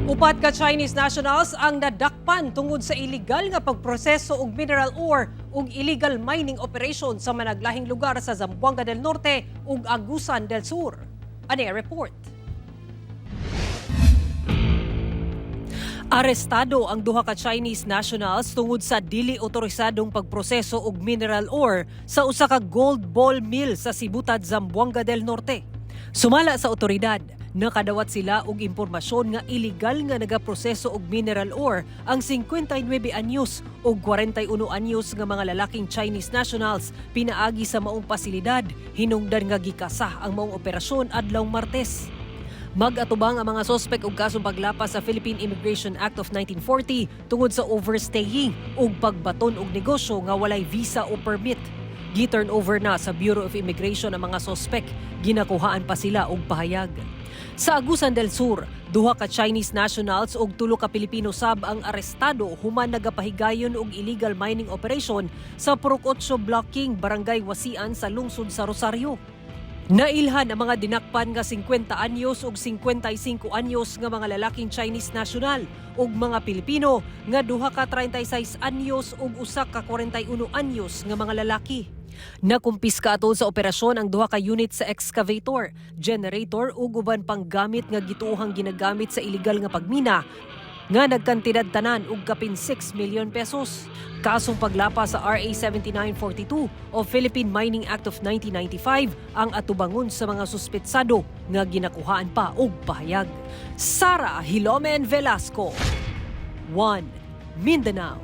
Upat ka Chinese nationals ang nadakpan tungod sa illegal nga pagproseso og mineral ore ug illegal mining operation sa managlahing lugar sa Zamboanga del Norte ug Agusan del Sur. Ani report. Arestado ang duha ka Chinese nationals tungod sa dili otorisadong pagproseso og mineral ore sa usa ka gold ball mill sa Sibutad, Zamboanga del Norte. Sumala sa otoridad, nakadawat sila og impormasyon nga illegal nga nagaproseso og mineral ore ang 59 anyos ug 41 anyos nga mga lalaking Chinese nationals pinaagi sa maong pasilidad hinungdan nga gikasah ang maong operasyon adlawng Martes. Mag-atubang ang mga sospek og kasong paglapas sa Philippine Immigration Act of 1940 tungod sa overstaying ug pagbaton og negosyo nga walay visa o permit. Gi-turn over na sa Bureau of Immigration ang mga sospek, ginakuhaan pa sila og pahayag. Sa Agusan del Sur, duha ka Chinese nationals ug tulo ka Pilipino sab ang arestado human nagapahigayon og illegal mining operation sa Purok 8 Blocking, Barangay Wasian sa lungsod sa Rosario. Nailhan ang mga dinakpan nga 50 anyos ug 55 anyos nga mga lalaking Chinese national ug mga Pilipino nga duha ka 36 anyos ug usa ka 41 anyos nga mga lalaki. Nakumpiska atol sa operasyon ang duha ka unit sa excavator, generator ug uban pang gamit nga gituohang ginagamit sa illegal nga pagmina nga nagkantidad tanan og kapin 6 million pesos. Kasong paglapas sa RA 7942 o Philippine Mining Act of 1995 ang atubangon sa mga suspetsado nga ginakuhaan pa og pahayag. Sara Hilomen Velasco, 1 Mindanao.